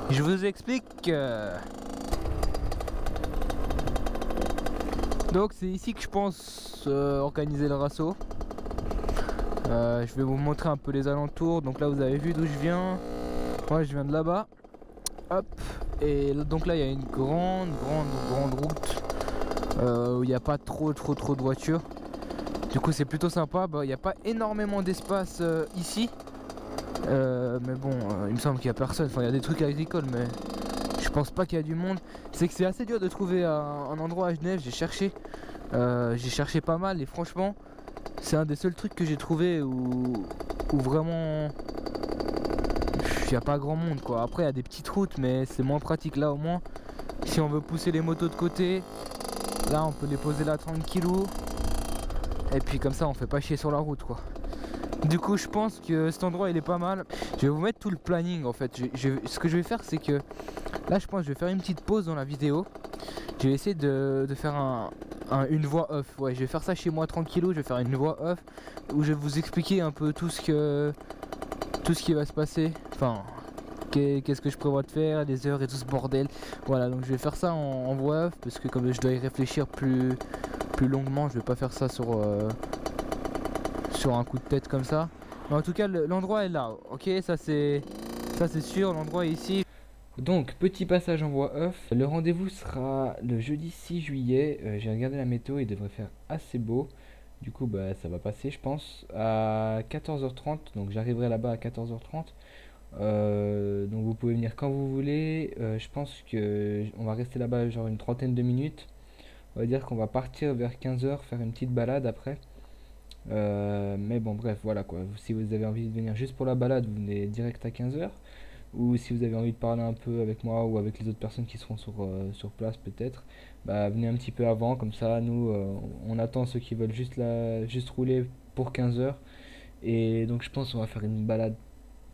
Je vous explique. Donc c'est ici que je pense organiser le rasso. Je vais vous montrer un peu les alentours. Donc là vous avez vu d'où je viens. Moi je viens de là-bas. Hop. Et donc là il y a une grande route où il n'y a pas trop de voitures. Du coup c'est plutôt sympa. Il n'y a pas énormément d'espace ici. Mais bon, il me semble qu'il n'y a personne. Enfin il y a des trucs agricoles mais je pense pas qu'il y a du monde. C'est que c'est assez dur de trouver un endroit à Genève. J'ai cherché pas mal et franchement c'est un des seuls trucs que j'ai trouvé où vraiment il n'y a pas grand monde quoi. Après il y a des petites routes mais c'est moins pratique. Là au moins si on veut pousser les motos de côté, là on peut les poser là tranquillou. Et puis comme ça on fait pas chier sur la route quoi. Du coup je pense que cet endroit il est pas mal. Je vais vous mettre tout le planning en fait. Ce que je vais faire c'est que là je pense que je vais faire une petite pause dans la vidéo. Je vais essayer de faire une voix off. Ouais, je vais faire ça chez moi tranquillou. Je vais faire une voix off où je vais vous expliquer un peu tout ce qui va se passer. Enfin, qu'est-ce que je prévois de faire, les heures et tout ce bordel. Voilà, donc je vais faire ça en voix off parce que comme je dois y réfléchir plus longuement, je vais pas faire ça sur un coup de tête comme ça. Mais en tout cas, l'endroit est là. Ok, ça c'est sûr. L'endroit est ici. Donc, petit passage en voix off. Le rendez-vous sera le jeudi 6 juillet. J'ai regardé la météo, il devrait faire assez beau. Du coup, ça va passer, je pense, à 14h30. Donc, j'arriverai là-bas à 14h30. Donc, vous pouvez venir quand vous voulez. Je pense que on va rester là-bas genre une trentaine de minutes. On va dire qu'on va partir vers 15h, faire une petite balade après. Mais bon, bref, voilà quoi. Si vous avez envie de venir juste pour la balade, vous venez direct à 15h. Ou si vous avez envie de parler un peu avec moi ou avec les autres personnes qui seront sur place peut-être, venez un petit peu avant, comme ça nous on attend ceux qui veulent juste rouler pour 15h. Et donc je pense qu'on va faire une balade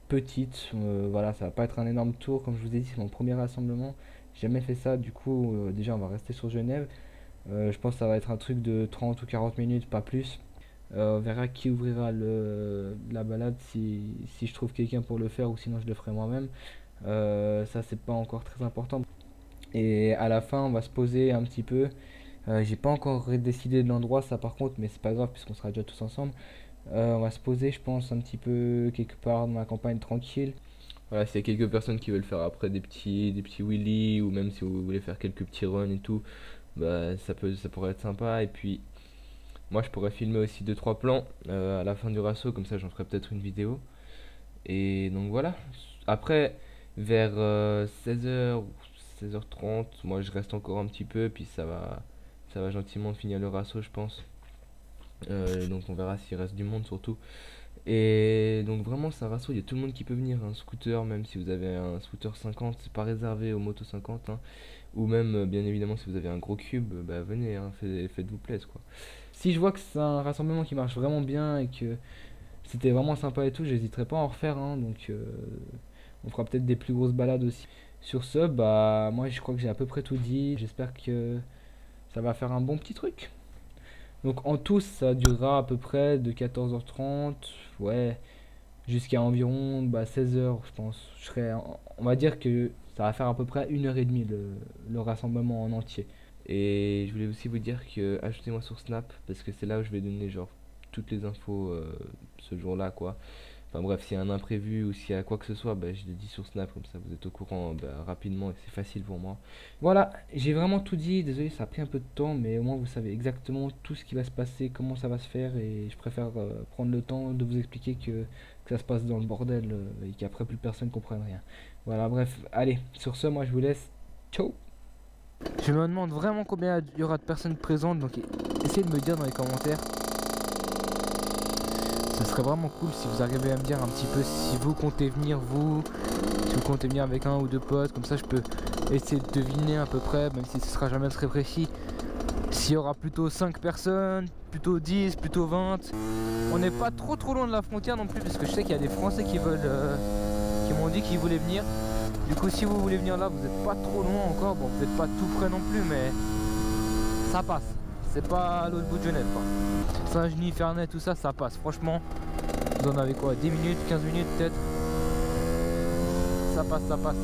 petite, voilà, ça va pas être un énorme tour comme je vous ai dit, c'est mon premier rassemblement, j'ai jamais fait ça, du coup déjà on va rester sur Genève. Je pense que ça va être un truc de 30 ou 40 minutes, pas plus. On verra qui ouvrira la balade si je trouve quelqu'un pour le faire ou sinon je le ferai moi-même. Ça c'est pas encore très important. Et à la fin on va se poser un petit peu. J'ai pas encore décidé de l'endroit ça par contre, mais c'est pas grave puisqu'on sera déjà tous ensemble. On va se poser je pense un petit peu quelque part dans la campagne tranquille. Voilà, s'il y a quelques personnes qui veulent faire après des petits wheelies ou même si vous voulez faire quelques petits runs et tout, ça pourrait être sympa. Et puis moi je pourrais filmer aussi 2-3 plans à la fin du rasso, comme ça j'en ferai peut-être une vidéo. Et donc voilà. Après vers 16h ou 16h30, moi je reste encore un petit peu, puis ça va gentiment finir le rasso je pense. Donc on verra s'il reste du monde surtout. Et donc vraiment c'est un rasso, il y a tout le monde qui peut venir, un scooter, même si vous avez un scooter 50, c'est pas réservé aux motos 50 hein. Ou même bien évidemment si vous avez un gros cube, venez hein, faites-vous plaisir quoi. Si je vois que c'est un rassemblement qui marche vraiment bien et que c'était vraiment sympa et tout, j'hésiterai pas à en refaire hein, donc on fera peut-être des plus grosses balades aussi. Sur ce, moi je crois que j'ai à peu près tout dit, j'espère que ça va faire un bon petit truc. Donc en tout ça durera à peu près de 14h30, ouais, jusqu'à environ 16h je pense. On va dire que ça va faire à peu près 1h30 le rassemblement en entier. Et je voulais aussi vous dire que ajoutez-moi sur Snap parce que c'est là où je vais donner genre toutes les infos ce jour-là quoi. Enfin bref, s'il y a un imprévu ou s'il y a quoi que ce soit, je le dis sur Snap, comme ça vous êtes au courant rapidement et c'est facile pour moi. Voilà, j'ai vraiment tout dit, désolé ça a pris un peu de temps, mais au moins vous savez exactement tout ce qui va se passer, comment ça va se faire, et je préfère prendre le temps de vous expliquer que ça se passe dans le bordel et qu'après plus personne ne comprenne rien. Voilà, bref, allez, sur ce, moi je vous laisse, ciao. Je me demande vraiment combien il y aura de personnes présentes, donc essayez de me dire dans les commentaires. Ce serait vraiment cool si vous arrivez à me dire un petit peu si vous comptez venir si vous comptez venir avec un ou deux potes, comme ça je peux essayer de deviner à peu près, même si ce sera jamais très précis. S'il y aura plutôt 5 personnes, plutôt 10, plutôt 20. On n'est pas trop loin de la frontière non plus, parce que je sais qu'il y a des Français qui m'ont dit qu'ils voulaient venir. Du coup si vous voulez venir là, vous n'êtes pas trop loin encore, bon vous n'êtes pas tout près non plus, mais ça passe. C'est pas à l'autre bout de Genève quoi. Saint-Genis, Ferney, tout ça, ça passe. Franchement, vous en avez quoi, 10 minutes, 15 minutes peut-être. Ça passe, ça passe.